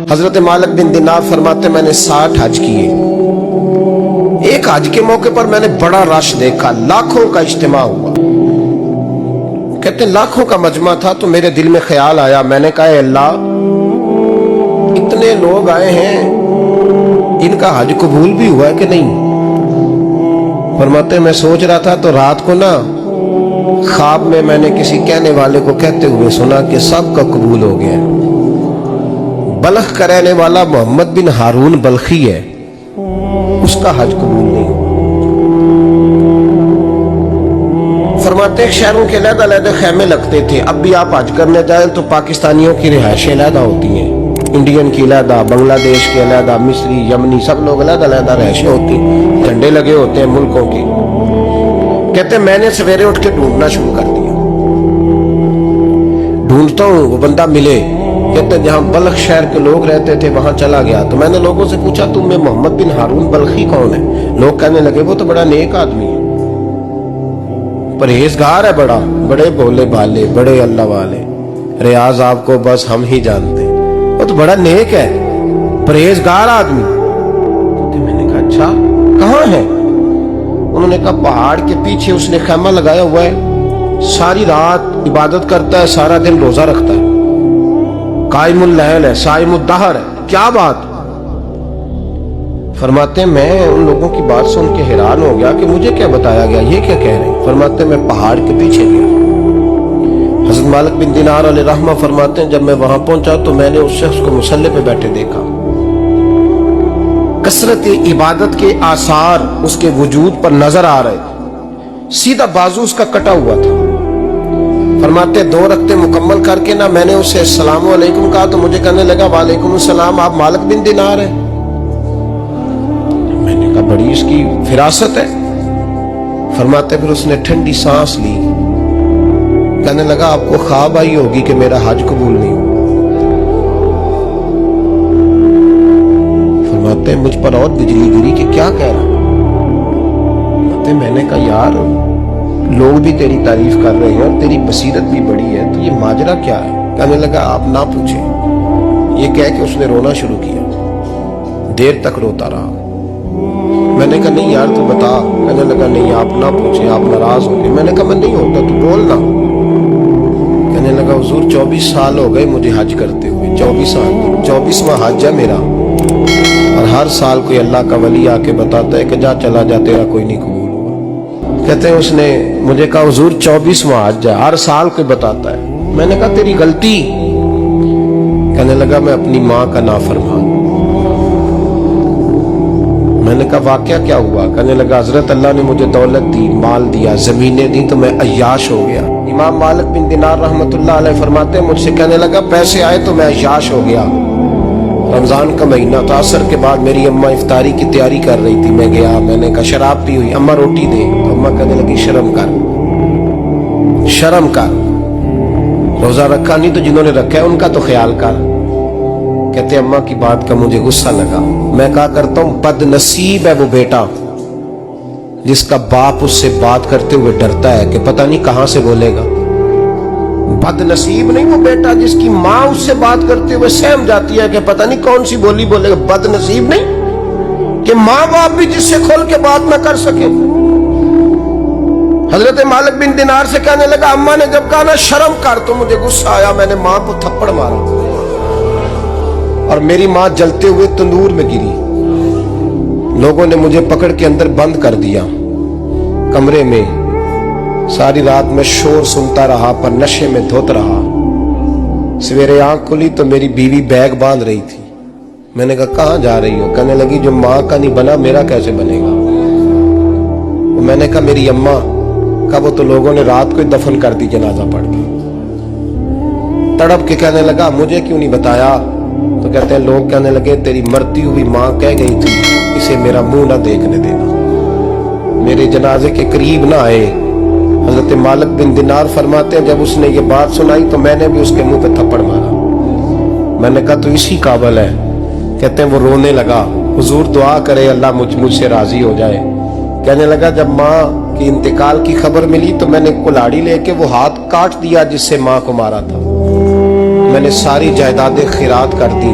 حضرت مالک بن دینار فرماتے میں نے 60 حج کیے. ایک حج کے موقع پر میں نے بڑا رش دیکھا, لاکھوں کا اجتماع ہوا. کہتے ہیں لاکھوں کا مجمع تھا تو میرے دل میں خیال آیا, میں نے کہا اے اللہ اتنے لوگ آئے ہیں, ان کا حج قبول بھی ہوا ہے کہ نہیں؟ فرماتے میں سوچ رہا تھا تو رات کو نا خواب میں نے کسی کہنے والے کو کہتے ہوئے سنا کہ سب کا قبول ہو گیا. بلخ کا رہنے والا محمد بن ہارون بلخی ہے, اس کا حج قبول نہیں. فرماتے ہیں شہروں کے علیحدہ علیحدہ خیمے لگتے تھے. اب بھی آپ حج کرنے جائیں تو پاکستانیوں کی رہائشیں علیحدہ ہوتی ہیں, انڈین کی علیحدہ, بنگلہ دیش کی علیحدہ, مصری, یمنی, سب لوگ علیحدہ علیحدہ رہائشیں ہوتی ہیں, جھنڈے لگے ہوتے ہیں ملکوں کے. کہتے ہیں میں نے سویرے اٹھ کے ڈھونڈنا شروع کر دیا. ڈھونڈتا ہوں وہ بندہ ملے. کہتے ہیں جہاں بلخ شہر کے لوگ رہتے تھے وہاں چلا گیا تو میں نے لوگوں سے پوچھا تم میں محمد بن ہارون بلخی کون ہے؟ لوگ کہنے لگے وہ تو بڑا نیک آدمی ہے, پرہیزگار ہے, بڑے بولے بھالے, بڑے اللہ والے, ریاض آپ کو بس ہم ہی جانتے ہیں, وہ تو بڑا نیک ہے, پرہیزگار آدمی. میں نے کہا اچھا کہاں ہے؟ انہوں نے کہا پہاڑ کے پیچھے اس نے خیمہ لگایا ہوا ہے, ساری رات عبادت کرتا ہے, سارا دن روزہ رکھتا ہے, قائم اللیل ہے, صائم الدہر ہے. کیا بات؟ فرماتے ہیں میں ان لوگوں کی بات سن کے حیران ہو گیا کہ مجھے کیا بتایا گیا, یہ کیا کہہ رہے ہیں؟ فرماتے ہیں میں پہاڑ کے پیچھے گیا. حضرت مالک بن دینار علیہ رحمہ فرماتے ہیں جب میں وہاں پہنچا تو میں نے اس شخص کو مصلی پہ بیٹھے دیکھا. کثرت عبادت کے آثار اس کے وجود پر نظر آ رہے. سیدھا بازو اس کا کٹا ہوا تھا. فرماتے 2 رکعتیں مکمل کر کے نا میں نے اسے السلام علیکم کہا تو مجھے کہنے لگا وعلیکم السلام, آپ مالک بن دینار ہیں؟ میں نے کہا بڑی اس کی فراست ہے. فرماتے پھر اس نے ٹھنڈی سانس لی, کہنے لگا آپ کو خواب آئی ہوگی کہ میرا حج قبول نہیں ہوا. فرماتے ہیں مجھ پر اور بجلی گری کہ کیا کہہ رہا. میں نے کہا یار لوگ بھی تیری تعریف کر رہے ہیں اور تیری بصیرت بھی بڑی ہے, تو یہ ماجرا کیا ہے؟ کہنے لگا آپ نہ پوچھیں. یہ کہہ کے اس نے رونا شروع کیا, دیر تک روتا رہا. میں نے کہا نہیں یار تو بتا. کہنے لگا نہیں آپ نہ پوچھیں, آپ ناراض ہو گئے. میں نے کہا میں نہیں ہوتا, تو بولنا. کہنے لگا حضور 24 سال ہو گئے مجھے حج کرتے ہوئے, 24 سال, 24واں حج ہے میرا, اور ہر سال کوئی اللہ کا ولی آ کے بتاتا ہے کہ جا چلا جا تیرا کوئی نہیں قبول ہوا. کہتے ہیں اس نے مجھے کہا حضور 24واں حج ہے, ہر سال کوئی بتاتا ہے. میں نے کہا تیری غلطی. کہنے لگا میں اپنی ماں کا نافرمان. میں نے کہا واقعہ کیا ہوا؟ کہنے لگا حضرت اللہ نے مجھے دولت دی, مال دیا, زمینیں دی تو میں عیاش ہو گیا. امام مالک بن دینار رحمت اللہ علیہ فرماتے ہیں مجھ سے کہنے لگا پیسے آئے تو میں عیاش ہو گیا. رمضان کا مہینہ تھا, عصر کے بعد میری اماں افطاری کی تیاری کر رہی تھی. میں گیا, میں نے کہا شراب پی ہوئی, اماں روٹی دے. تو اماں کہنے لگی شرم کر, روزہ رکھا نہیں تو جنہوں نے رکھا ہے ان کا تو خیال کر. کہتے اماں کی بات کا مجھے غصہ لگا. میں کہا کرتا ہوں بد نصیب ہے وہ بیٹا جس کا باپ اس سے بات کرتے ہوئے ڈرتا ہے کہ پتہ نہیں کہاں سے بولے گا. بد نصیب نہیں وہ بیٹا جس کی ماں اس سے بات کرتے ہوئے سہم جاتی ہے کہ پتہ نہیں کون سی بولی بولے گا. بد نصیب نہیں کہ ماں باپ بھی جس سے کھول کے بات نہ کر سکے. حضرت مالک بن دینار سے کہنے لگا اماں نے جب کہا نا شرم کر تو مجھے غصہ آیا, میں نے ماں کو تھپڑ مارا اور میری ماں جلتے ہوئے تندور میں گری. لوگوں نے مجھے پکڑ کے اندر بند کر دیا کمرے میں. ساری رات میں شور سنتا رہا پر نشے میں دھوت رہا. سویرے آنکھ کھلی تو میری بیوی بیگ باندھ رہی تھی. میں نے کہا کہاں جا رہی ہو؟ کہنے لگی جو ماں کا نہیں بنا میرا کیسے بنے گا. میں نے کہا میری اماں کا وہ تو لوگوں نے رات کو ہی دفن کر دی جنازہ پڑھ کے. تڑپ کے کہنے لگا مجھے کیوں نہیں بتایا؟ تو کہتے ہیں لوگ کہنے لگے تیری مرتی ہوئی ماں کہہ گئی تھی اسے میرا منہ نہ دیکھنے دینا, میرے جنازے کے قریب نہ آئے. حضرت مالک بن دینار فرماتے ہیں جب اس نے یہ بات سنائی تو میں نے بھی اس کے منہ پہ تھپڑ مارا. میں نے کہا تو اسی قابل ہے. کہتے ہیں وہ رونے لگا, حضور دعا کرے اللہ مجھ سے راضی ہو جائے. کہنے لگا جب ماں کی انتقال کی خبر ملی تو میں نے کلاڑی لے کے وہ ہاتھ کاٹ دیا جس سے ماں کو مارا تھا. میں نے ساری جائیدادیں خیرات کر دی